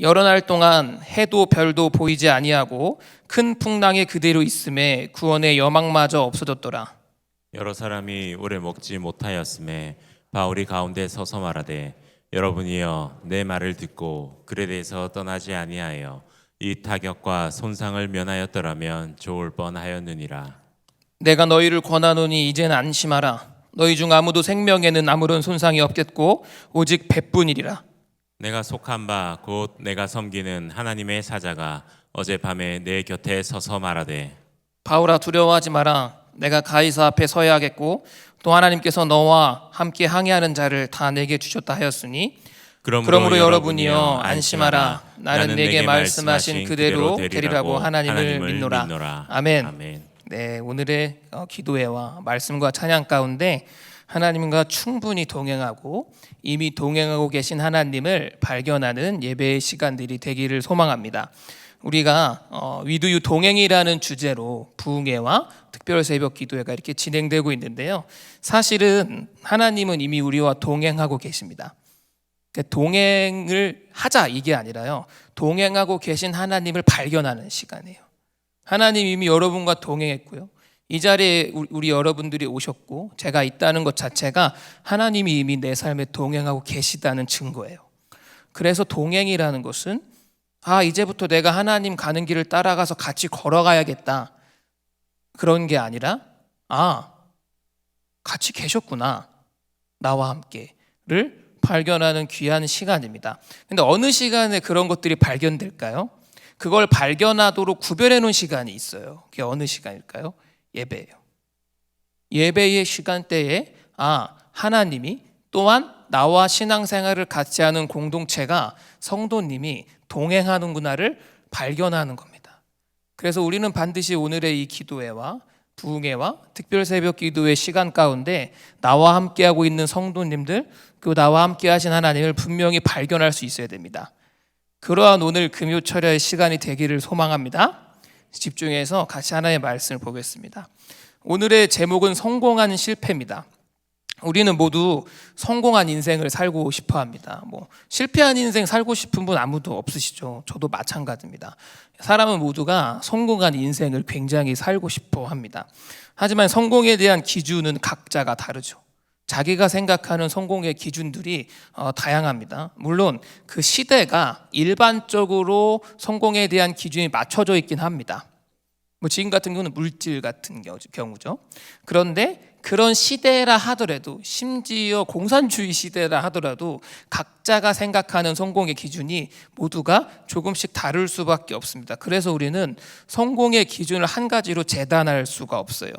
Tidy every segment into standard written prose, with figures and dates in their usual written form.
여러 날 동안 해도 별도 보이지 아니하고 큰 풍랑에 그대로 있음에 구원의 여망마저 없어졌더라. 여러 사람이 오래 먹지 못하였음에 바울이 가운데 서서 말하되 여러분이여 내 말을 듣고 글에 대해서 떠나지 아니하여 이 타격과 손상을 면하였더라면 좋을 뻔하였느니라. 내가 너희를 권하노니 이제는 안심하라. 너희 중 아무도 생명에는 아무런 손상이 없겠고 오직 배뿐이리라. 내가 속한 바 곧 내가 섬기는 하나님의 사자가 어젯밤에 내 곁에 서서 말하되 바울아, 두려워하지 마라. 내가 가이사 앞에 서야겠고 또 하나님께서 너와 함께 항해하는 자를 다 내게 주셨다 하였으니 그러므로 여러분이여 안심하라. 나는 내게 말씀하신 그대로 되리라고 하나님을 믿노라. 아멘. 네, 오늘의 기도회와 말씀과 찬양 가운데 하나님과 충분히 동행하고 이미 동행하고 계신 하나님을 발견하는 예배의 시간들이 되기를 소망합니다. 우리가 위드유 동행이라는 주제로 부흥회와 특별 새벽 기도회가 이렇게 진행되고 있는데요. 사실은 하나님은 이미 우리와 동행하고 계십니다. 동행을 하자 이게 아니라요. 동행하고 계신 하나님을 발견하는 시간이에요. 하나님 이미 여러분과 동행했고요. 이 자리에 우리 여러분들이 오셨고 제가 있다는 것 자체가 하나님이 이미 내 삶에 동행하고 계시다는 증거예요. 그래서 동행이라는 것은 이제부터 내가 하나님 가는 길을 따라가서 같이 걸어가야겠다 그런 게 아니라 같이 계셨구나 나와 함께를 발견하는 귀한 시간입니다. 근데 어느 시간에 그런 것들이 발견될까요? 그걸 발견하도록 구별해 놓은 시간이 있어요. 그게 어느 시간일까요? 예배예요. 예배의 시간대에 하나님이 또한 나와 신앙생활을 같이 하는 공동체가 성도님이 동행하는구나를 발견하는 겁니다. 그래서 우리는 반드시 오늘의 이 기도회와 부흥회와 특별 새벽 기도회 시간 가운데 나와 함께하고 있는 성도님들 그리고 나와 함께 하신 하나님을 분명히 발견할 수 있어야 됩니다. 그러한 오늘 금요철야의 시간이 되기를 소망합니다. 집중해서 같이 하나님의 말씀을 보겠습니다. 오늘의 제목은 성공한 실패입니다. 우리는 모두 성공한 인생을 살고 싶어 합니다. 실패한 인생 살고 싶은 분 아무도 없으시죠? 저도 마찬가지입니다. 사람은 모두가 성공한 인생을 굉장히 살고 싶어 합니다. 하지만 성공에 대한 기준은 각자가 다르죠. 자기가 생각하는 성공의 기준들이 다양합니다. 물론 그 시대가 일반적으로 성공에 대한 기준이 맞춰져 있긴 합니다. 지금 같은 경우는 물질 같은 경우죠. 그런데 그런 시대라 하더라도 심지어 공산주의 시대라 하더라도 각자가 생각하는 성공의 기준이 모두가 조금씩 다를 수밖에 없습니다. 그래서 우리는 성공의 기준을 한 가지로 재단할 수가 없어요.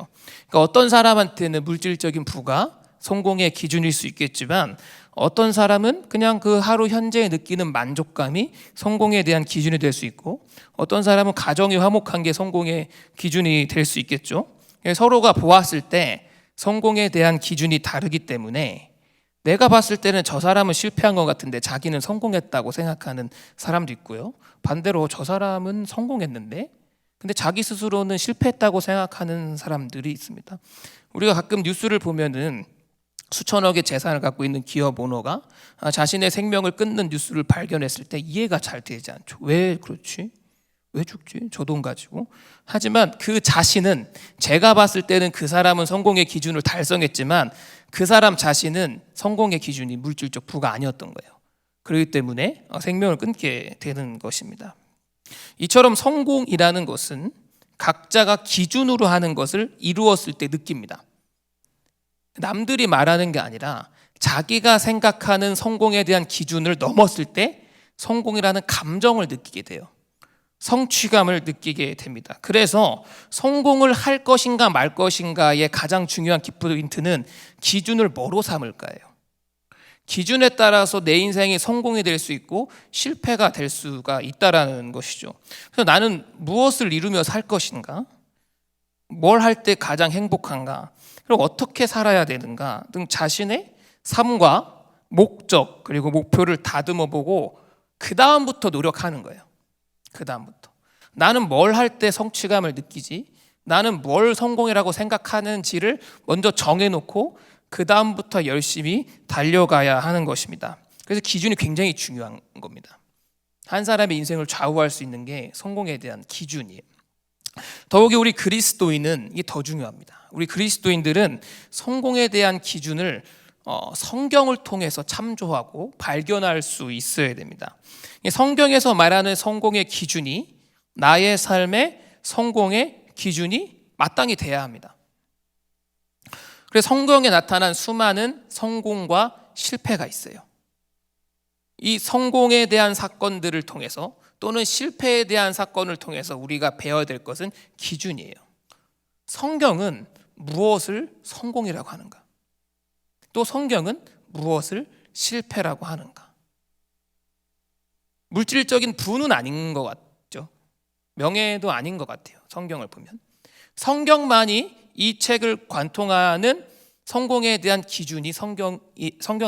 그러니까 어떤 사람한테는 물질적인 부가 성공의 기준일 수 있겠지만 어떤 사람은 그냥 그 하루 현재에 느끼는 만족감이 성공에 대한 기준이 될 수 있고 어떤 사람은 가정이 화목한 게 성공의 기준이 될 수 있겠죠. 서로가 보았을 때 성공에 대한 기준이 다르기 때문에 내가 봤을 때는 저 사람은 실패한 것 같은데 자기는 성공했다고 생각하는 사람도 있고요. 반대로 저 사람은 성공했는데 근데 자기 스스로는 실패했다고 생각하는 사람들이 있습니다. 우리가 가끔 뉴스를 보면은 수천억의 재산을 갖고 있는 기업 오너가 자신의 생명을 끊는 뉴스를 발견했을 때 이해가 잘 되지 않죠. 왜 그렇지? 왜 죽지? 저 돈 가지고. 하지만 그 자신은 제가 봤을 때는 그 사람은 성공의 기준을 달성했지만 그 사람 자신은 성공의 기준이 물질적 부가 아니었던 거예요. 그렇기 때문에 생명을 끊게 되는 것입니다. 이처럼 성공이라는 것은 각자가 기준으로 하는 것을 이루었을 때 느낍니다. 남들이 말하는 게 아니라 자기가 생각하는 성공에 대한 기준을 넘었을 때 성공이라는 감정을 느끼게 돼요. 성취감을 느끼게 됩니다. 그래서 성공을 할 것인가 말 것인가의 가장 중요한 키포인트는 기준을 뭐로 삼을까예요. 기준에 따라서 내 인생이 성공이 될 수 있고 실패가 될 수가 있다라는 것이죠. 그래서 나는 무엇을 이루며 살 것인가? 뭘 할 때 가장 행복한가? 그리고 어떻게 살아야 되는가 등 자신의 삶과 목적 그리고 목표를 다듬어 보고 그 다음부터 노력하는 거예요. 그 다음부터 나는 뭘 할 때 성취감을 느끼지? 나는 뭘 성공이라고 생각하는지를 먼저 정해놓고 그 다음부터 열심히 달려가야 하는 것입니다. 그래서 기준이 굉장히 중요한 겁니다. 한 사람의 인생을 좌우할 수 있는 게 성공에 대한 기준이에요. 더욱이 우리 그리스도인은 이게 더 중요합니다. 우리 그리스도인들은 성공에 대한 기준을 성경을 통해서 참조하고 발견할 수 있어야 됩니다. 성경에서 말하는 성공의 기준이 나의 삶의 성공의 기준이 마땅히 돼야 합니다. 그래서 성경에 나타난 수많은 성공과 실패가 있어요. 이 성공에 대한 사건들을 통해서 또는 실패에 대한 사건을 통해서 우리가 배워야 될 것은 기준이에요. 성경은 무엇을 성공이라고 하는가? 또 성경은 무엇을 실패라고 하는가? 물질적인 부는 아닌 것 같죠. 명예도 아닌 것 같아요. 성경을 보면 성경만이 이 책을 관통하는 성공에 대한 기준이 성경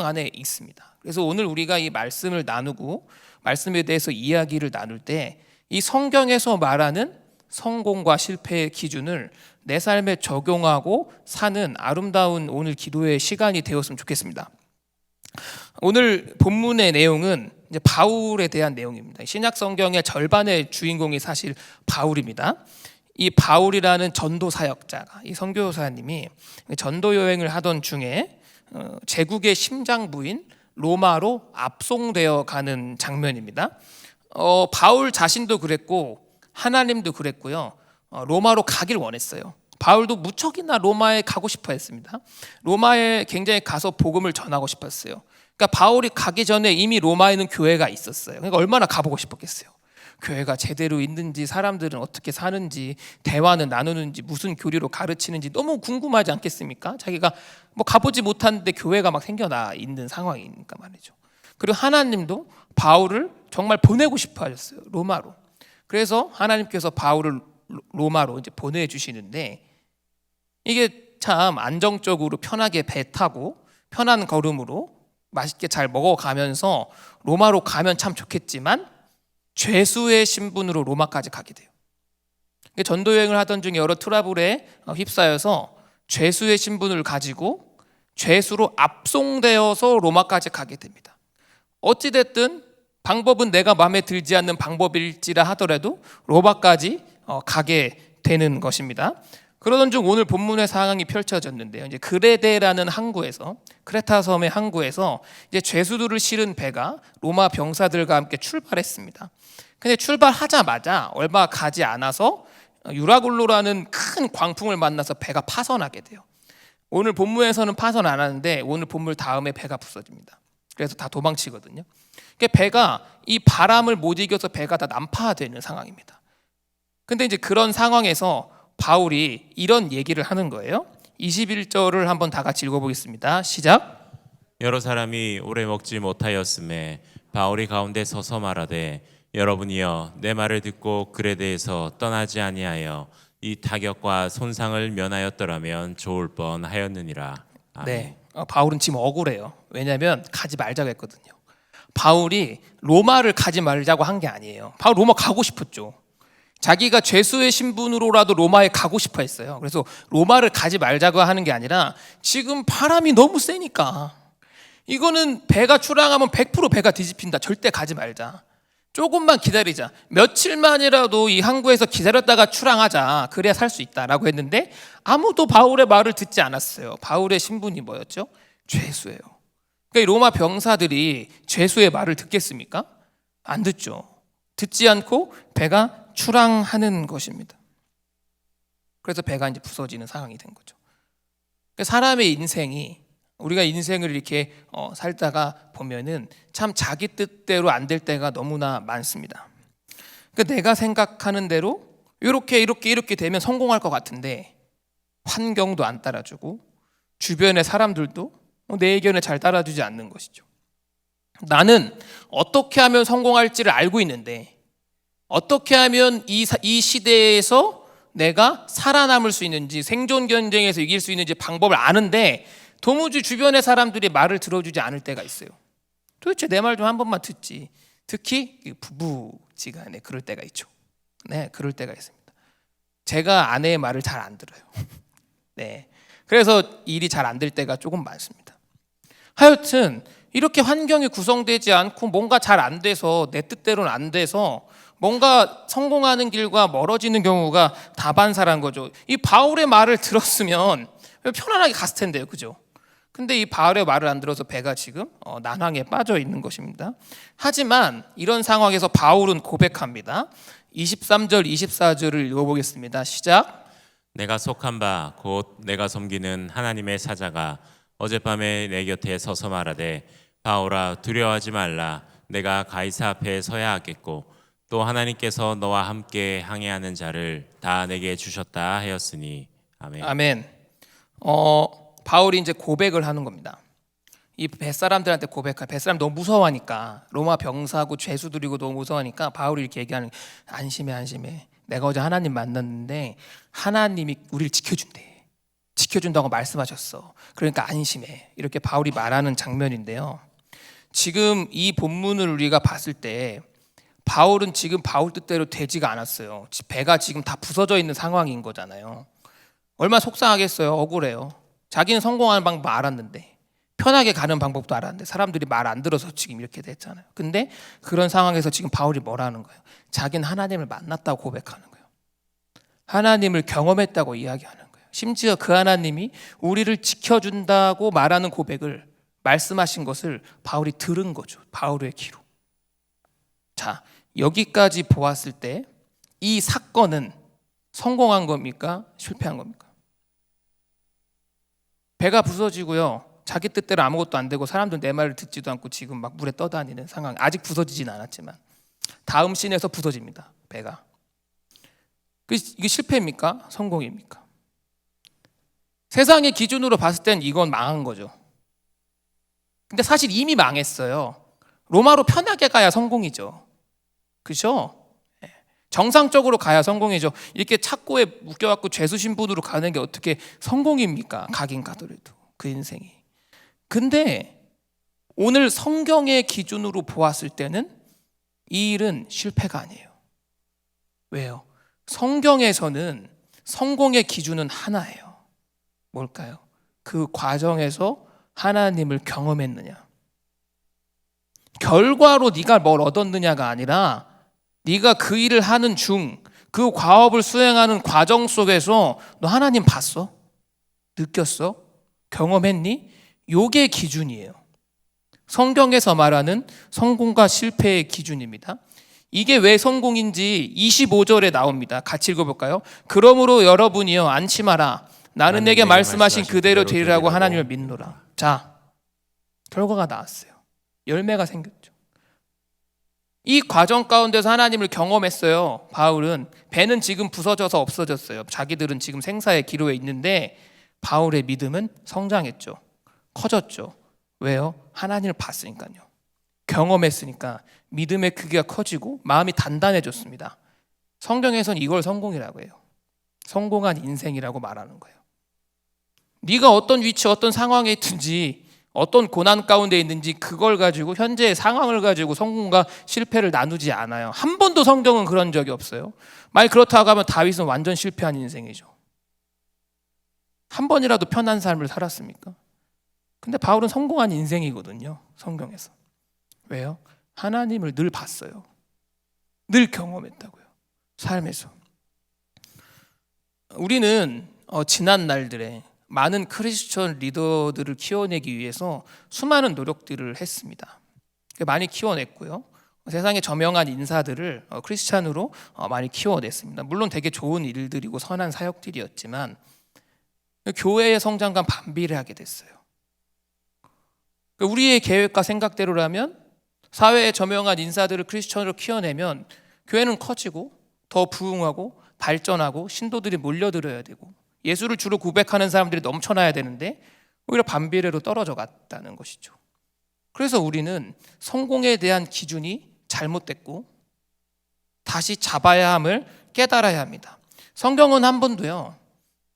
안에 있습니다. 그래서 오늘 우리가 이 말씀을 나누고 말씀에 대해서 이야기를 나눌 때 이 성경에서 말하는 성공과 실패의 기준을 내 삶에 적용하고 사는 아름다운 오늘 기도의 시간이 되었으면 좋겠습니다. 오늘 본문의 내용은 이제 바울에 대한 내용입니다. 신약 성경의 절반의 주인공이 사실 바울입니다. 이 바울이라는 전도 사역자가, 이 선교사님이 전도 여행을 하던 중에 제국의 심장부인 로마로 압송되어 가는 장면입니다. 바울 자신도 그랬고 하나님도 그랬고요. 로마로 가길 원했어요. 바울도 무척이나 로마에 가고 싶어 했습니다. 로마에 굉장히 가서 복음을 전하고 싶었어요. 그러니까 바울이 가기 전에 이미 로마에는 교회가 있었어요. 그러니까 얼마나 가보고 싶었겠어요. 교회가 제대로 있는지, 사람들은 어떻게 사는지, 대화는 나누는지, 무슨 교리로 가르치는지 너무 궁금하지 않겠습니까? 자기가 뭐 가보지 못하는데 교회가 막 생겨나 있는 상황이니까 말이죠. 그리고 하나님도 바울을 정말 보내고 싶어 하셨어요. 로마로. 그래서 하나님께서 바울을 로마로 이제 보내주시는데 이게 참 안정적으로 편하게 배 타고 편한 걸음으로 맛있게 잘 먹어가면서 로마로 가면 참 좋겠지만 죄수의 신분으로 로마까지 가게 돼요. 전도 여행을 하던 중에 여러 트러블에 휩싸여서 죄수의 신분을 가지고 죄수로 압송되어서 로마까지 가게 됩니다. 어찌됐든 방법은 내가 마음에 들지 않는 방법일지라 하더라도 로마까지 가게 되는 것입니다. 그러던 중 오늘 본문의 상황이 펼쳐졌는데요. 이제 그레데라는 항구에서, 크레타 섬의 항구에서 이제 죄수들을 실은 배가 로마 병사들과 함께 출발했습니다. 근데 출발하자마자 얼마 가지 않아서 유라굴로라는 큰 광풍을 만나서 배가 파선하게 돼요. 오늘 본문에서는 파선 안 하는데 오늘 본문 다음에 배가 부서집니다. 그래서 다 도망치거든요. 그러니까 배가 이 바람을 못 이겨서 배가 다 난파되는 상황입니다. 근데 이제 그런 상황에서 바울이 이런 얘기를 하는 거예요. 21절을 한번 다 같이 읽어보겠습니다. 시작. 여러 사람이 오래 먹지 못하였음에 바울이 가운데 서서 말하되 여러분이여 내 말을 듣고 그레데에서 떠나지 아니하여 이 타격과 손상을 면하였더라면 좋을 뻔하였느니라. 아멘. 네, 바울은 지금 억울해요. 왜냐하면 가지 말자고 했거든요. 바울이 로마를 가지 말자고 한 게 아니에요. 바울 로마 가고 싶었죠. 자기가 죄수의 신분으로라도 로마에 가고 싶어 했어요. 그래서 로마를 가지 말자고 하는 게 아니라 지금 바람이 너무 세니까 이거는 배가 출항하면 100% 배가 뒤집힌다. 절대 가지 말자. 조금만 기다리자. 며칠만이라도 이 항구에서 기다렸다가 출항하자. 그래야 살 수 있다라고 했는데 아무도 바울의 말을 듣지 않았어요. 바울의 신분이 뭐였죠? 죄수예요. 그러니까 이 로마 병사들이 죄수의 말을 듣겠습니까? 안 듣죠. 듣지 않고 배가 출항하는 것입니다. 그래서 배가 이제 부서지는 상황이 된 거죠. 그러니까 사람의 인생이 우리가 인생을 이렇게 살다가 보면은 참 자기 뜻대로 안 될 때가 너무나 많습니다. 그러니까 내가 생각하는 대로 이렇게 되면 성공할 것 같은데 환경도 안 따라주고 주변의 사람들도 내 의견을 잘 따라주지 않는 것이죠. 나는 어떻게 하면 성공할지를 알고 있는데 어떻게 하면 이 시대에서 내가 살아남을 수 있는지 생존 경쟁에서 이길 수 있는지 방법을 아는데 도무지 주변의 사람들이 말을 들어주지 않을 때가 있어요. 도대체 내 말 좀 한 번만 듣지. 특히 부부지간에 그럴 때가 있죠. 네, 그럴 때가 있습니다. 제가 아내의 말을 잘 안 들어요. 네, 그래서 일이 잘 안 될 때가 조금 많습니다. 하여튼 이렇게 환경이 구성되지 않고 뭔가 잘 안 돼서 내 뜻대로는 안 돼서 뭔가 성공하는 길과 멀어지는 경우가 다반사란 거죠. 이 바울의 말을 들었으면 편안하게 갔을 텐데요, 그죠? 근데 이 바울의 말을 안 들어서 배가 지금 난항에 빠져 있는 것입니다. 하지만 이런 상황에서 바울은 고백합니다. 23절, 24절을 읽어보겠습니다. 시작. 내가 속한 바 곧 내가 섬기는 하나님의 사자가 어젯밤에 내 곁에 서서 말하되 바울아 두려워하지 말라. 내가 가이사 앞에 서야 하겠고 또 하나님께서 너와 함께 항해하는 자를 다 내게 주셨다 하였으니. 아멘. 아멘. 바울이 이제 고백을 하는 겁니다. 이 뱃사람들한테 고백할. 뱃사람 너무 무서워하니까, 로마 병사고 죄수들이고 너무 무서워하니까 바울이 이렇게 얘기하는, 안심해 안심해. 내가 어제 하나님 만났는데 하나님이 우리를 지켜준대. 지켜준다고 말씀하셨어. 그러니까 안심해. 이렇게 바울이 말하는 장면인데요. 지금 이 본문을 우리가 봤을 때 바울은 지금 바울 뜻대로 되지가 않았어요. 배가 지금 다 부서져 있는 상황인 거잖아요. 얼마나 속상하겠어요. 억울해요. 자기는 성공하는 방법 알았는데, 편하게 가는 방법도 알았는데 사람들이 말 안 들어서 지금 이렇게 됐잖아요. 근데 그런 상황에서 지금 바울이 뭐라는 거예요? 자기는 하나님을 만났다고 고백하는 거예요. 하나님을 경험했다고 이야기하는 거예요. 심지어 그 하나님이 우리를 지켜준다고 말하는 고백을, 말씀하신 것을 바울이 들은 거죠. 바울의 귀로. 자, 여기까지 보았을 때 이 사건은 성공한 겁니까? 실패한 겁니까? 배가 부서지고요. 자기 뜻대로 아무것도 안 되고 사람들 내 말을 듣지도 않고 지금 막 물에 떠다니는 상황. 아직 부서지진 않았지만 다음 씬에서 부서집니다. 배가. 이게 실패입니까? 성공입니까? 세상의 기준으로 봤을 땐 이건 망한 거죠. 근데 사실 이미 망했어요. 로마로 편하게 가야 성공이죠. 그죠? 정상적으로 가야 성공이죠. 이렇게 착고에 묶여갖고 죄수 신분으로 가는 게 어떻게 성공입니까? 가긴 가더라도 그 인생이. 근데 오늘 성경의 기준으로 보았을 때는 이 일은 실패가 아니에요. 왜요? 성경에서는 성공의 기준은 하나예요. 뭘까요? 그 과정에서 하나님을 경험했느냐. 결과로 네가 뭘 얻었느냐가 아니라 네가 그 일을 하는 중, 그 과업을 수행하는 과정 속에서 너 하나님 봤어? 느꼈어? 경험했니? 요게 기준이에요. 성경에서 말하는 성공과 실패의 기준입니다. 이게 왜 성공인지 25절에 나옵니다. 같이 읽어볼까요? 그러므로 여러분이여 안심하라. 나는 내게 말씀하신 그대로 되리라고 하나님을 믿노라. 자, 결과가 나왔어요. 열매가 생겼죠. 이 과정 가운데서 하나님을 경험했어요. 바울은. 배는 지금 부서져서 없어졌어요. 자기들은 지금 생사의 기로에 있는데 바울의 믿음은 성장했죠. 커졌죠. 왜요? 하나님을 봤으니까요. 경험했으니까 믿음의 크기가 커지고 마음이 단단해졌습니다. 성경에서는 이걸 성공이라고 해요. 성공한 인생이라고 말하는 거예요. 네가 어떤 위치, 어떤 상황에 있든지, 어떤 고난 가운데 있는지 그걸 가지고, 현재의 상황을 가지고 성공과 실패를 나누지 않아요. 한 번도 성경은 그런 적이 없어요. 만약 그렇다고 하면 다윗은 완전 실패한 인생이죠. 한 번이라도 편한 삶을 살았습니까? 근데 바울은 성공한 인생이거든요. 성경에서. 왜요? 하나님을 늘 봤어요. 늘 경험했다고요. 삶에서. 우리는 지난 날들에 많은 크리스천 리더들을 키워내기 위해서 수많은 노력들을 했습니다. 많이 키워냈고요. 세상에 저명한 인사들을 크리스찬으로 많이 키워냈습니다. 물론 되게 좋은 일들이고 선한 사역들이었지만 교회의 성장과 반비례하게 됐어요. 우리의 계획과 생각대로라면 사회에 저명한 인사들을 크리스천으로 키워내면 교회는 커지고 더 부흥하고 발전하고 신도들이 몰려들어야 되고 예수를 주로 고백하는 사람들이 넘쳐나야 되는데 오히려 반비례로 떨어져 갔다는 것이죠. 그래서 우리는 성공에 대한 기준이 잘못됐고 다시 잡아야 함을 깨달아야 합니다. 성경은 한 번도요,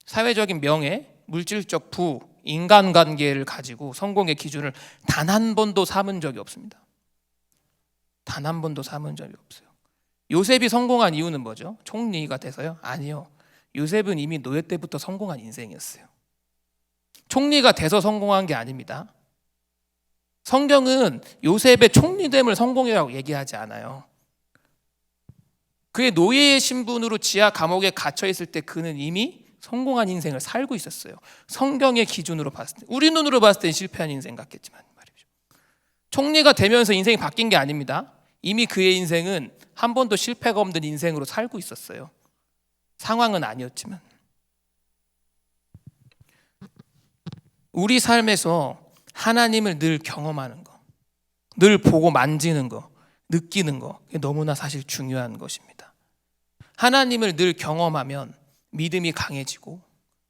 사회적인 명예, 물질적 부, 인간관계를 가지고 성공의 기준을 단 한 번도 삼은 적이 없습니다. 단 한 번도 삼은 적이 없어요. 요셉이 성공한 이유는 뭐죠? 총리가 돼서요? 아니요. 요셉은 이미 노예 때부터 성공한 인생이었어요. 총리가 돼서 성공한 게 아닙니다. 성경은 요셉의 총리됨을 성공이라고 얘기하지 않아요. 그의 노예의 신분으로 지하 감옥에 갇혀 있을 때 그는 이미 성공한 인생을 살고 있었어요. 성경의 기준으로 봤을 때, 우리 눈으로 봤을 때 실패한 인생 같겠지만 말이죠. 총리가 되면서 인생이 바뀐 게 아닙니다. 이미 그의 인생은 한 번도 실패가 없는 인생으로 살고 있었어요. 상황은 아니었지만. 우리 삶에서 하나님을 늘 경험하는 거, 늘 보고 만지는 거, 느끼는 거, 그게 너무나 사실 중요한 것입니다. 하나님을 늘 경험하면 믿음이 강해지고,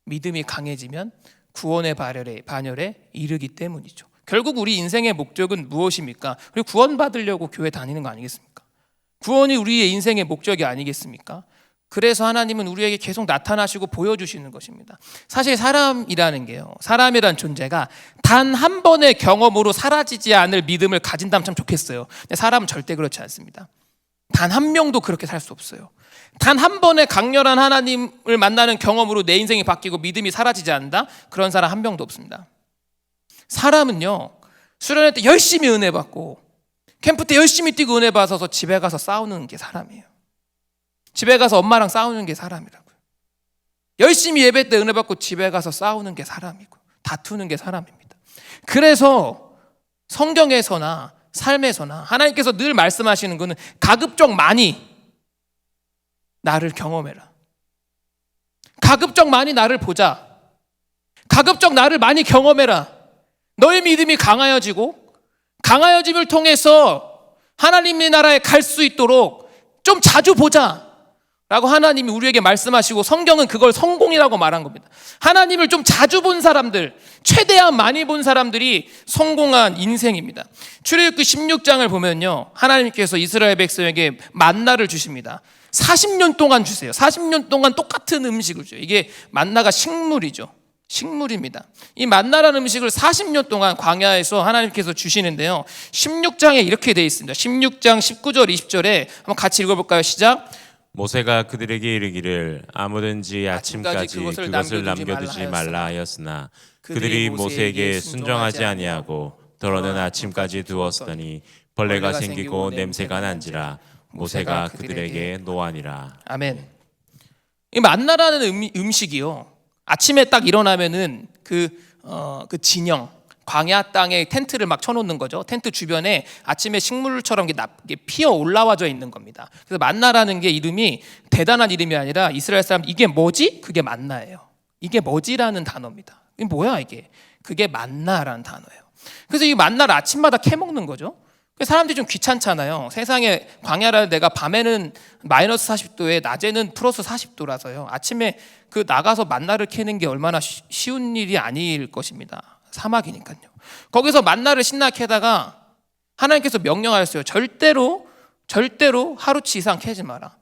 믿음이 강해지면 구원의 반열에 이르기 때문이죠. 결국 우리 인생의 목적은 무엇입니까? 우리 구원받으려고 교회 다니는 거 아니겠습니까? 구원이 우리의 인생의 목적이 아니겠습니까? 그래서 하나님은 우리에게 계속 나타나시고 보여주시는 것입니다. 사실 사람이라는 게요, 사람이란 존재가 단 한 번의 경험으로 사라지지 않을 믿음을 가진다면 참 좋겠어요. 근데 사람은 절대 그렇지 않습니다. 단 한 명도 그렇게 살 수 없어요. 단 한 번의 강렬한 하나님을 만나는 경험으로 내 인생이 바뀌고 믿음이 사라지지 않는다? 그런 사람 한 명도 없습니다. 사람은요, 수련회 때 열심히 은혜 받고 캠프 때 열심히 뛰고 은혜 받아서 집에 가서 싸우는 게 사람이에요. 집에 가서 엄마랑 싸우는 게 사람이라고요. 열심히 예배 때 은혜 받고 집에 가서 싸우는 게 사람이고 다투는 게 사람입니다. 그래서 성경에서나 삶에서나 하나님께서 늘 말씀하시는 것은 가급적 많이 나를 경험해라. 가급적 많이 나를 보자. 가급적 나를 많이 경험해라. 너의 믿음이 강하여지고 강하여짐을 통해서 하나님의 나라에 갈 수 있도록 좀 자주 보자 라고 하나님이 우리에게 말씀하시고, 성경은 그걸 성공이라고 말한 겁니다. 하나님을 좀 자주 본 사람들, 최대한 많이 본 사람들이 성공한 인생입니다. 출애굽기 16장을 보면요, 하나님께서 이스라엘 백성에게 만나를 주십니다. 40년 동안 주세요. 40년 동안 똑같은 음식을 줘요. 이게 만나가 식물이죠. 식물입니다. 이 만나라는 음식을 40년 동안 광야에서 하나님께서 주시는데요, 16장에 이렇게 되어 있습니다. 16장 19절 20절에 한번 같이 읽어볼까요? 시작. 모세가 그들에게 이르기를 아무든지 아침까지 그것을 남겨두지 말라 하였으나 그들이 모세에게 순종하지 아니하고 더러는 아침까지 두었더니 벌레가 생기고 냄새가 난지라 모세가 그들에게 노하니라. 아멘. 이 만나라는 음식이요, 아침에 딱 일어나면은 그 진영, 광야 땅에 텐트를 막 쳐놓는 거죠. 텐트 주변에 아침에 식물처럼 이게 피어 올라와져 있는 겁니다. 그래서 만나라는 게 이름이 대단한 이름이 아니라 이스라엘 사람, 이게 뭐지? 그게 만나예요. 이게 뭐지라는 단어입니다. 이게 뭐야 이게? 그게 만나라는 단어예요. 그래서 이 만나를 아침마다 캐먹는 거죠. 사람들이 좀 귀찮잖아요. 세상에 광야라는 데가 밤에는 마이너스 40도에 낮에는 플러스 40도라서요. 아침에 그 나가서 만나를 캐는 게 얼마나 쉬운 일이 아닐 것입니다. 사막이니까요. 거기서 만나를 신나 캐다가 하나님께서 명령하셨어요. 절대로 하루치 이상 캐지 마라.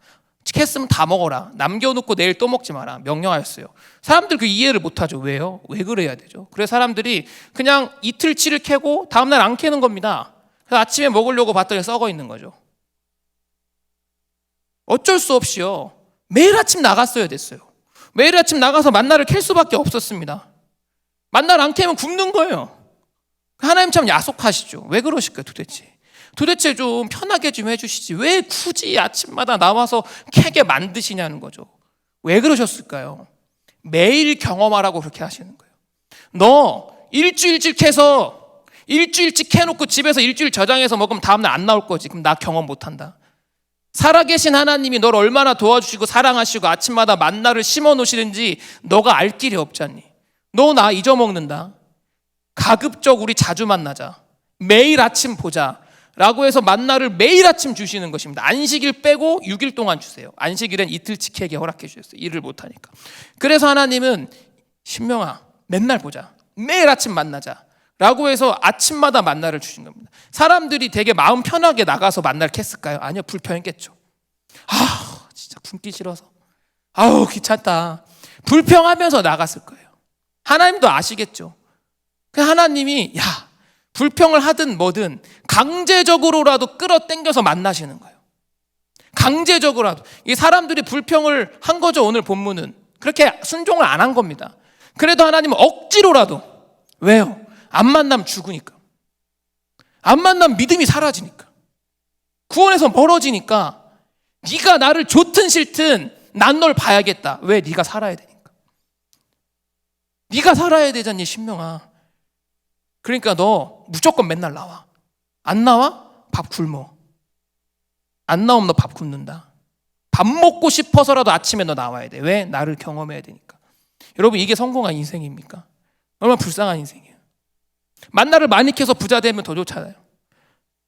캤으면 다 먹어라. 남겨놓고 내일 또 먹지 마라. 명령하셨어요. 사람들 그 이해를 못하죠. 왜요? 왜 그래야 되죠? 그래서 사람들이 그냥 이틀치를 캐고 다음날 안 캐는 겁니다. 그래서 아침에 먹으려고 봤더니 썩어 있는 거죠. 어쩔 수 없이요, 매일 아침 나갔어야 됐어요. 매일 아침 나가서 만나를 캘 수밖에 없었습니다. 만나를 안 캐면 굶는 거예요. 하나님 참 야속하시죠. 왜 그러실까요 도대체 좀 편하게 좀 해주시지 왜 굳이 아침마다 나와서 캐게 만드시냐는 거죠. 왜 그러셨을까요? 매일 경험하라고 그렇게 하시는 거예요. 너 일주일씩 해놓고 집에서 일주일 저장해서 먹으면 다음날 안 나올 거지. 그럼 나 경험 못한다. 살아계신 하나님이 너를 얼마나 도와주시고 사랑하시고 아침마다 만나를 심어 놓으시는지 너가 알 길이 없잖니. 너 나 잊어먹는다. 가급적 우리 자주 만나자. 매일 아침 보자 라고 해서 만나를 매일 아침 주시는 것입니다. 안식일 빼고 6일 동안 주세요. 안식일엔 이틀치 캐게 허락해 주셨어요. 일을 못하니까. 그래서 하나님은 신명아 맨날 보자, 매일 아침 만나자 라고 해서 아침마다 만나를 주신 겁니다. 사람들이 되게 마음 편하게 나가서 만나를 캤을까요? 아니요, 불평했겠죠. 진짜 굶기 싫어서, 귀찮다, 불평하면서 나갔을 거예요. 하나님도 아시겠죠. 하나님이 불평을 하든 뭐든 강제적으로라도 끌어당겨서 만나시는 거예요. 강제적으로라도. 이 사람들이 불평을 한 거죠. 오늘 본문은 그렇게 순종을 안 한 겁니다. 그래도 하나님은 억지로라도. 왜요? 안 만나면 죽으니까. 안 만나면 믿음이 사라지니까, 구원에서 멀어지니까 네가 나를 좋든 싫든 난 널 봐야겠다. 왜? 네가 살아야 되니까. 네가 살아야 되잖니, 신명아. 그러니까 너 무조건 맨날 나와. 안 나와? 밥 굶어. 안 나오면 너 밥 굶는다. 밥 먹고 싶어서라도 아침에 너 나와야 돼. 왜? 나를 경험해야 되니까. 여러분, 이게 성공한 인생입니까? 얼마나 불쌍한 인생이에요. 만나를 많이 캐서 부자 되면 더 좋잖아요.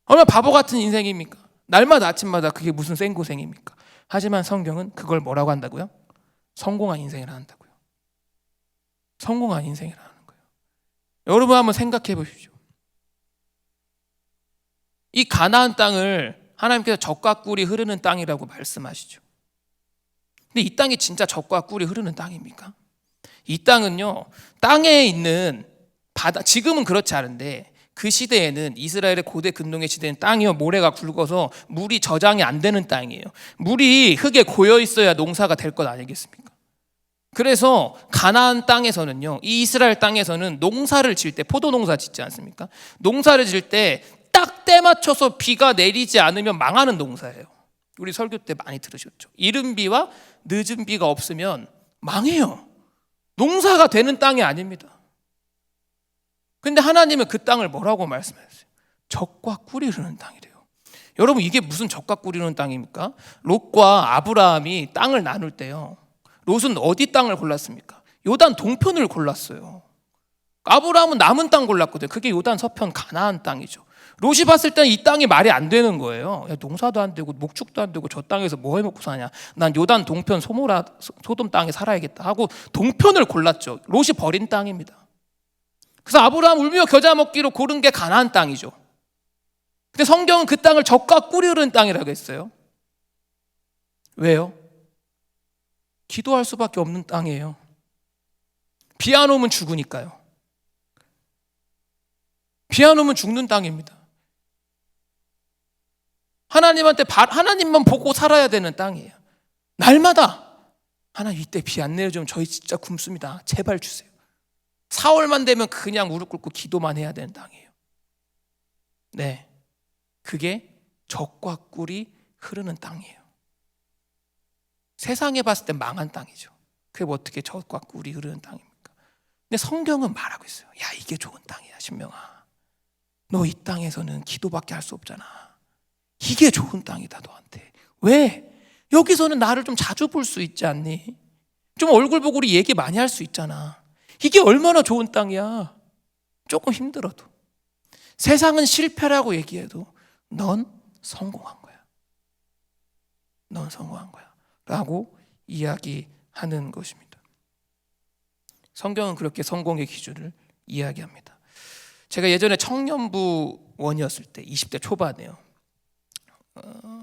얼마나 바보 같은 인생입니까? 날마다 아침마다 그게 무슨 생고생입니까? 하지만 성경은 그걸 뭐라고 한다고요? 성공한 인생이라 한다고요. 성공한 인생이라 하는 거예요. 여러분 한번 생각해 보십시오. 이 가나안 땅을 하나님께서 젖과 꿀이 흐르는 땅이라고 말씀하시죠. 근데 이 땅이 진짜 젖과 꿀이 흐르는 땅입니까? 이 땅은요, 땅에 있는 바다, 지금은 그렇지 않은데 그 시대에는, 이스라엘의 고대 근동의 시대는 땅이요 모래가 굵어서 물이 저장이 안 되는 땅이에요. 물이 흙에 고여 있어야 농사가 될 것 아니겠습니까? 그래서 가나안 땅에서는요, 이 이스라엘 땅에서는 농사를 지을 때, 포도 농사 짓지 않습니까? 농사를 지을 때 딱 때 맞춰서 비가 내리지 않으면 망하는 농사예요. 우리 설교 때 많이 들으셨죠? 이른 비와 늦은 비가 없으면 망해요. 농사가 되는 땅이 아닙니다. 근데 하나님은 그 땅을 뭐라고 말씀하셨어요? 젖과 꿀이 흐르는 땅이래요. 여러분, 이게 무슨 젖과 꿀이 흐르는 땅입니까? 롯과 아브라함이 땅을 나눌 때요, 롯은 어디 땅을 골랐습니까? 요단 동편을 골랐어요. 아브라함은 남은 땅 골랐거든요. 그게 요단 서편 가나안 땅이죠. 롯이 봤을 때는 이 땅이 말이 안 되는 거예요. 야, 농사도 안 되고 목축도 안 되고 저 땅에서 뭐 해먹고 사냐. 난 요단 동편 소돔 땅에 살아야겠다 하고 동편을 골랐죠. 롯이 버린 땅입니다. 그래서 아브라함 울며 겨자 먹기로 고른 게 가나안 땅이죠. 근데 성경은 그 땅을 젖과 꿀이 흐르는 땅이라고 했어요. 왜요? 기도할 수밖에 없는 땅이에요. 비 안 오면 죽으니까요. 비 안 오면 죽는 땅입니다. 하나님만 보고 살아야 되는 땅이에요. 날마다 하나님, 이때 비 안 내려주면 저희 진짜 굶습니다. 제발 주세요. 4월만 되면 그냥 무릎 꿇고 기도만 해야 되는 땅이에요. 네, 그게 젖과 꿀이 흐르는 땅이에요. 세상에 봤을 때 망한 땅이죠. 그게 뭐 어떻게 젖과 꿀이 흐르는 땅입니까? 근데 성경은 말하고 있어요. 야, 이게 좋은 땅이야, 신명아. 너 이 땅에서는 기도밖에 할 수 없잖아. 이게 좋은 땅이다, 너한테. 왜? 여기서는 나를 좀 자주 볼 수 있지 않니? 좀 얼굴 보고 우리 얘기 많이 할 수 있잖아. 이게 얼마나 좋은 땅이야. 조금 힘들어도, 세상은 실패라고 얘기해도 넌 성공한 거야. 넌 성공한 거야 라고 이야기하는 것입니다. 성경은 그렇게 성공의 기준을 이야기합니다. 제가 예전에 청년부원이었을 때 20대 초반에요,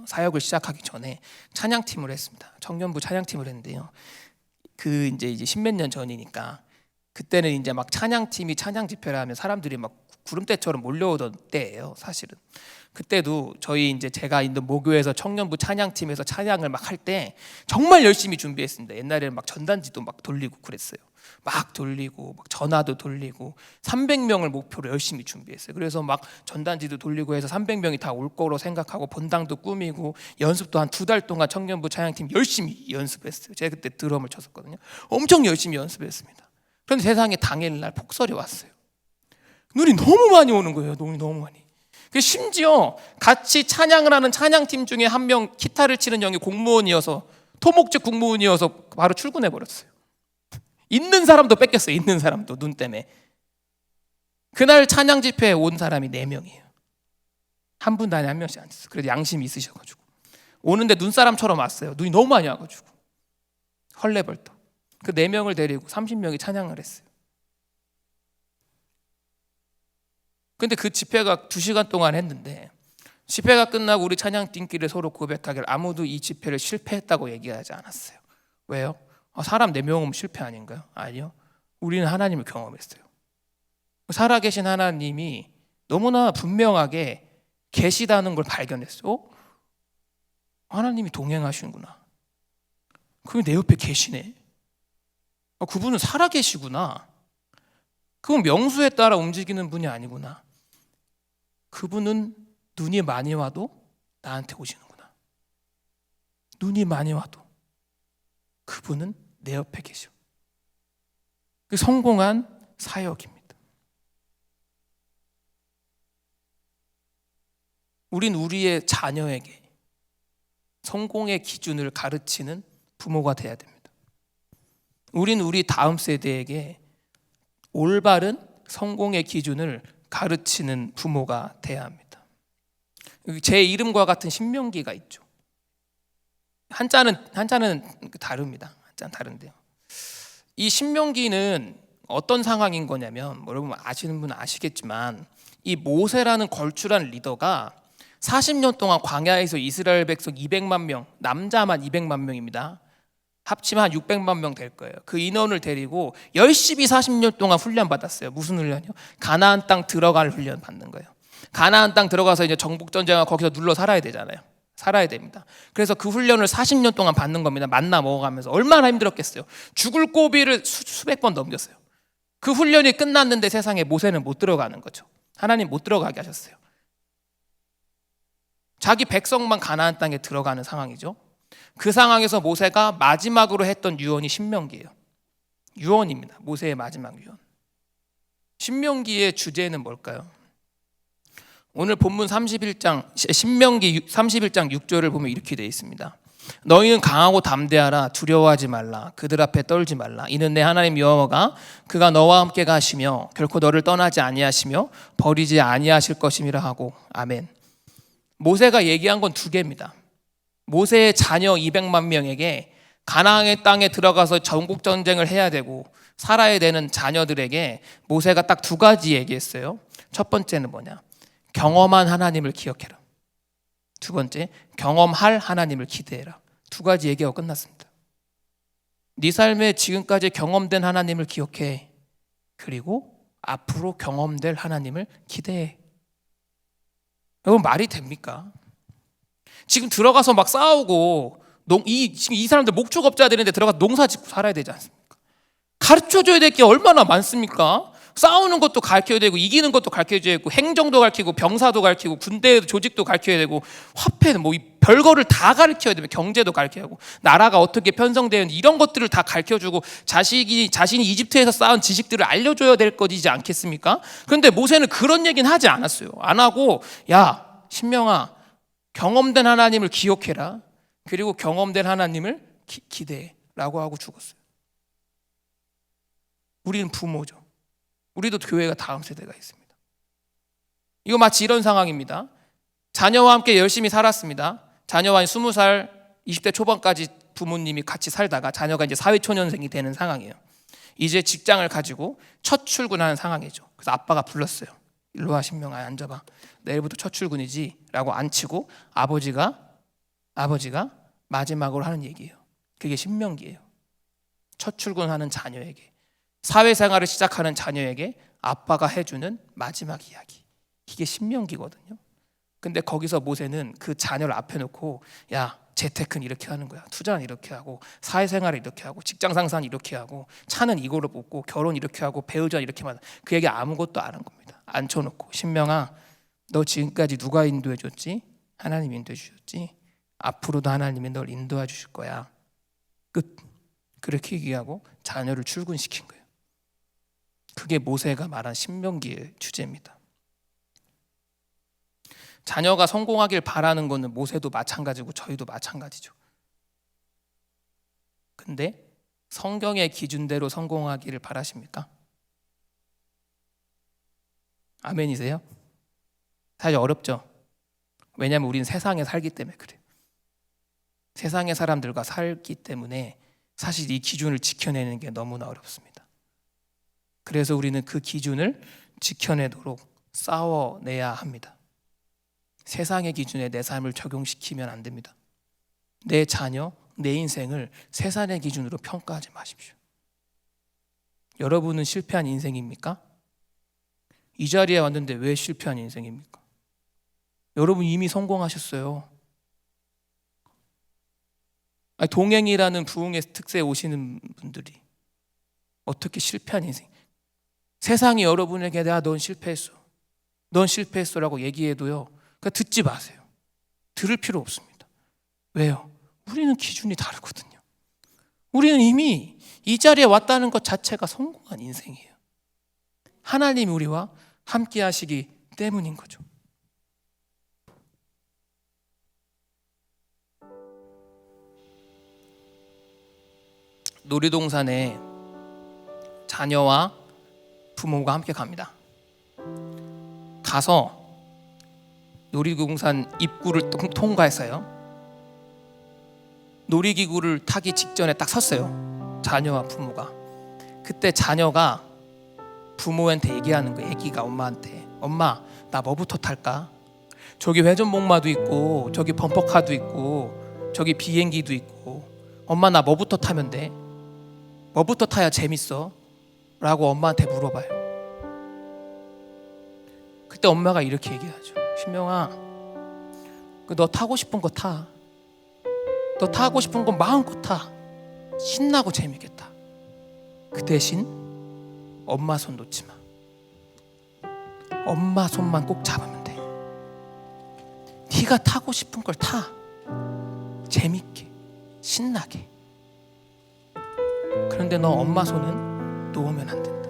사역을 시작하기 전에 찬양팀을 했습니다. 청년부 찬양팀을 했는데요, 그 이제 10몇 년 전이니까 그때는 이제 막 찬양팀이 찬양 집회를 하면 사람들이 막 구름대처럼 몰려오던 때예요, 사실은. 그때도 저희 이제 제가 있는 모교에서 청년부 찬양팀에서 찬양을 막 할 때 정말 열심히 준비했습니다. 옛날에는 막 전단지도 막 돌리고 그랬어요. 막 돌리고 막 전화도 돌리고 300명을 목표로 열심히 준비했어요. 그래서 막 전단지도 돌리고 해서 300명이 다 올 거로 생각하고 본당도 꾸미고 연습도 한 2달 동안 청년부 찬양팀 열심히 연습했어요. 제가 그때 드럼을 쳤었거든요. 엄청 열심히 연습했습니다. 그런데 세상에 당일날 폭설이 왔어요. 눈이 너무 많이 오는 거예요. 눈이 너무 많이. 심지어 같이 찬양을 하는 찬양팀 중에 한 명 기타를 치는 형이 공무원이어서, 토목직 공무원이어서 바로 출근해 버렸어요. 있는 사람도 뺏겼어요. 있는 사람도 눈 때문에. 그날 찬양 집회에 온 사람이 4명이에요. 한 분도 아니 한 명씩 앉았어요. 그래도 양심이 있으셔가지고 오는데 눈사람처럼 왔어요. 눈이 너무 많이 와가지고 헐레벌떡. 그 4명을 데리고 30명이 찬양을 했어요. 근데 그 집회가 2시간 동안 했는데, 집회가 끝나고 우리 찬양팀끼리 서로 고백하길 아무도 이 집회를 실패했다고 얘기하지 않았어요. 왜요? 사람 4명 오면 실패 아닌가요? 아니요. 우리는 하나님을 경험했어요. 살아계신 하나님이 너무나 분명하게 계시다는 걸 발견했어요. 하나님이 동행하시는구나. 그게 내 옆에 계시네. 그분은 살아계시구나. 그건 명수에 따라 움직이는 분이 아니구나. 그분은 눈이 많이 와도 나한테 오시는구나. 눈이 많이 와도 그분은 내 옆에 계셔. 그 성공한 사역입니다. 우린 우리의 자녀에게 성공의 기준을 가르치는 부모가 돼야 됩니다. 우린 우리 다음 세대에게 올바른 성공의 기준을 가르치는 부모가 돼야 합니다. 제 이름과 같은 신명기가 있죠. 한자는 다릅니다. 한자는 다른데요. 이 신명기는 어떤 상황인 거냐면, 여러분 아시는 분은 아시겠지만 이 모세라는 걸출한 리더가 40년 동안 광야에서 이스라엘 백성 200만 명, 남자만 200만 명입니다. 합치면 한 600만 명 될 거예요. 그 인원을 데리고 열심히 40년 동안 훈련 받았어요. 무슨 훈련이요? 가나안 땅 들어갈 훈련 받는 거예요. 가나안 땅 들어가서 이제 정복 전쟁하고 거기서 눌러 살아야 되잖아요. 살아야 됩니다. 그래서 그 훈련을 40년 동안 받는 겁니다. 만나 먹어가면서 얼마나 힘들었겠어요. 죽을 고비를 수백 번 넘겼어요. 그 훈련이 끝났는데 세상에 모세는 못 들어가는 거죠. 하나님 못 들어가게 하셨어요. 자기 백성만 가나안 땅에 들어가는 상황이죠. 그 상황에서 모세가 마지막으로 했던 유언이 신명기예요. 유언입니다. 모세의 마지막 유언. 신명기의 주제는 뭘까요? 오늘 본문 31장 신명기 31장 6절을 보면 이렇게 되어 있습니다. 너희는 강하고 담대하라. 두려워하지 말라. 그들 앞에 떨지 말라. 이는 내 하나님 여호와가 그가 너와 함께 가시며 결코 너를 떠나지 아니하시며 버리지 아니하실 것임이라 하고. 아멘. 모세가 얘기한 건 두 개입니다. 모세의 자녀 200만 명에게 가나안의 땅에 들어가서 정복 전쟁을 해야 되고 살아야 되는 자녀들에게 모세가 딱 두 가지 얘기했어요. 첫 번째는 뭐냐? 경험한 하나님을 기억해라. 두 번째, 경험할 하나님을 기대해라. 두 가지 얘기하고 끝났습니다. 네 삶에 지금까지 경험된 하나님을 기억해. 그리고 앞으로 경험될 하나님을 기대해. 여러분 말이 됩니까? 지금 들어가서 막 싸우고 지금 이 사람들 목축업자들인데 들어가서 농사 짓고 살아야 되지 않습니까? 가르쳐줘야 될 게 얼마나 많습니까? 싸우는 것도 가르쳐야 되고 이기는 것도 가르쳐줘야 되고 행정도 가르치고 병사도 가르치고 군대 조직도 가르쳐야 되고 화폐는 뭐 별거를 다 가르쳐야 되고 경제도 가르쳐야 하고 나라가 어떻게 편성되는지 이런 것들을 다 가르쳐주고 자신이 이집트에서 쌓은 지식들을 알려줘야 될 것이지 않겠습니까? 그런데 모세는 그런 얘기는 하지 않았어요. 안 하고 야 신명아 경험된 하나님을 기억해라. 그리고 경험된 하나님을 기대라고 하고 죽었어요. 우리는 부모죠. 우리도 교회가 다음 세대가 있습니다. 이거 마치 이런 상황입니다. 자녀와 함께 열심히 살았습니다. 자녀와 20살, 20대 초반까지 부모님이 같이 살다가 자녀가 이제 사회초년생이 되는 상황이에요. 이제 직장을 가지고 첫 출근하는 상황이죠. 그래서 아빠가 불렀어요. 일로 와 신명아 앉아봐. 내일부터 첫 출근이지 라고 앉히고 아버지가 마지막으로 하는 얘기예요. 그게 신명기예요. 첫 출근하는 자녀에게 사회생활을 시작하는 자녀에게 아빠가 해주는 마지막 이야기. 이게 신명기거든요. 근데 거기서 모세는 그 자녀를 앞에 놓고 야 재테크는 이렇게 하는 거야. 투자는 이렇게 하고 사회생활을 이렇게 하고 직장상사는 이렇게 하고 차는 이거로 뽑고 결혼 이렇게 하고 배우자 이렇게 하다. 그 얘기 아무것도 안 한 겁니다. 앉혀놓고 신명아 너 지금까지 누가 인도해 줬지? 하나님이 인도해 주셨지? 앞으로도 하나님이 널 인도해 주실 거야. 끝. 그렇게 얘기하고 자녀를 출근시킨 거예요. 그게 모세가 말한 신명기의 주제입니다. 자녀가 성공하길 바라는 것은 모세도 마찬가지고 저희도 마찬가지죠. 근데 성경의 기준대로 성공하기를 바라십니까? 아멘이세요? 사실 어렵죠. 왜냐하면 우리는 세상에 살기 때문에 그래요. 세상의 사람들과 살기 때문에 사실 이 기준을 지켜내는 게 너무나 어렵습니다. 그래서 우리는 그 기준을 지켜내도록 싸워내야 합니다. 세상의 기준에 내 삶을 적용시키면 안 됩니다. 내 자녀, 내 인생을 세상의 기준으로 평가하지 마십시오. 여러분은 실패한 인생입니까? 이 자리에 왔는데 왜 실패한 인생입니까? 여러분 이미 성공하셨어요. 동행이라는 부흥의 특세에 오시는 분들이 어떻게 실패한 인생? 세상이 여러분에게 넌 실패했어. 넌 실패했어라고 얘기해도요, 그러니까 듣지 마세요. 들을 필요 없습니다. 왜요? 우리는 기준이 다르거든요. 우리는 이미 이 자리에 왔다는 것 자체가 성공한 인생이에요. 하나님이 우리와 함께 하시기 때문인 거죠. 놀이동산에 자녀와 부모가 함께 갑니다. 가서 놀이동산 입구를 통과했어요. 놀이기구를 타기 직전에 딱 섰어요. 자녀와 부모가. 그때 자녀가 부모한테 얘기하는 거예요. 애기가 엄마한테, 엄마 나 뭐부터 탈까? 저기 회전목마도 있고 저기 범퍼카도 있고 저기 비행기도 있고 엄마 나 뭐부터 타면 돼? 뭐부터 타야 재밌어? 라고 엄마한테 물어봐요. 그때 엄마가 이렇게 얘기하죠. 신명아, 너 타고 싶은 거 타. 너 타고 싶은 거 마음껏 타. 신나고 재밌겠다. 그 대신 엄마 손 놓지 마. 엄마 손만 꼭 잡으면 돼. 네가 타고 싶은 걸 타. 재밌게, 신나게. 그런데 너 엄마 손은 놓으면 안 된다.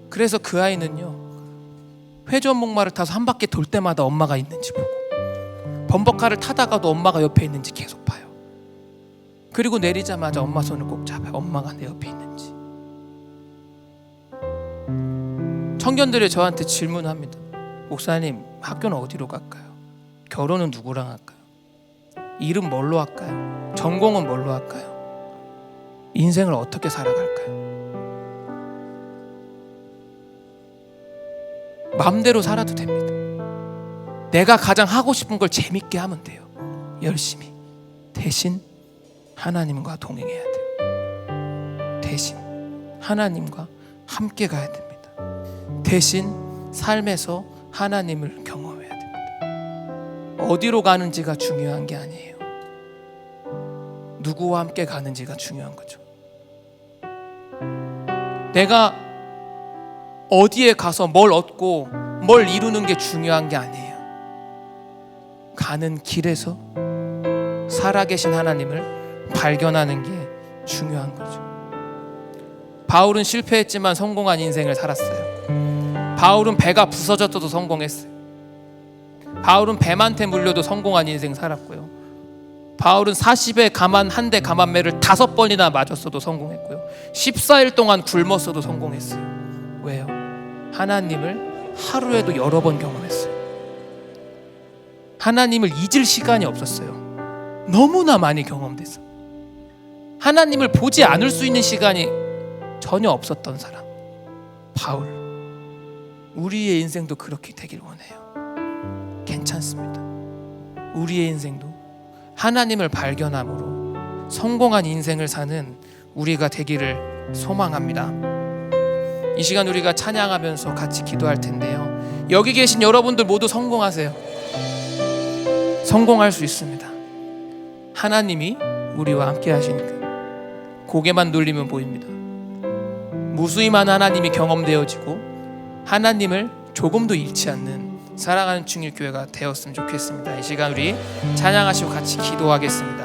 그래서 그 아이는요, 회전목마를 타서 한 바퀴 돌 때마다 엄마가 있는지 보고, 범퍼카를 타다가도 엄마가 옆에 있는지 계속 봐요. 그리고 내리자마자 엄마 손을 꼭 잡아요. 엄마가 내 옆에 있는지. 청년들이 저한테 질문합니다. 목사님, 학교는 어디로 갈까요? 결혼은 누구랑 할까요? 이름 뭘로 할까요? 전공은 뭘로 할까요? 인생을 어떻게 살아갈까요? 마음대로 살아도 됩니다. 내가 가장 하고 싶은 걸 재밌게 하면 돼요. 열심히. 대신 하나님과 동행해야 돼요. 대신 하나님과 함께 가야 됩니다. 대신 삶에서 하나님을 경험해야 됩니다. 어디로 가는지가 중요한 게 아니에요. 누구와 함께 가는지가 중요한 거죠. 내가 어디에 가서 뭘 얻고 뭘 이루는 게 중요한 게 아니에요. 가는 길에서 살아계신 하나님을 발견하는 게 중요한 거죠. 바울은 실패했지만 성공한 인생을 살았어요. 바울은 배가 부서졌어도 성공했어요. 바울은 뱀한테 물려도 성공한 인생 살았고요. 바울은 40에 가만 한 대 가만매를 5번이나 맞았어도 성공했고요. 14일 동안 굶었어도 성공했어요. 왜요? 하나님을 하루에도 여러 번 경험했어요. 하나님을 잊을 시간이 없었어요. 너무나 많이 경험됐어. 하나님을 보지 않을 수 있는 시간이 전혀 없었던 사람, 바울. 우리의 인생도 그렇게 되길 원해요. 괜찮습니다. 우리의 인생도 하나님을 발견함으로 성공한 인생을 사는 우리가 되기를 소망합니다. 이 시간 우리가 찬양하면서 같이 기도할 텐데요, 여기 계신 여러분들 모두 성공하세요. 성공할 수 있습니다. 하나님이 우리와 함께 하시니까. 고개만 돌리면 보입니다. 무수히만 하나님이 경험되어지고 하나님을 조금도 잃지 않는 사랑하는 충일교회가 되었으면 좋겠습니다. 이 시간 우리 찬양하시고 같이 기도하겠습니다.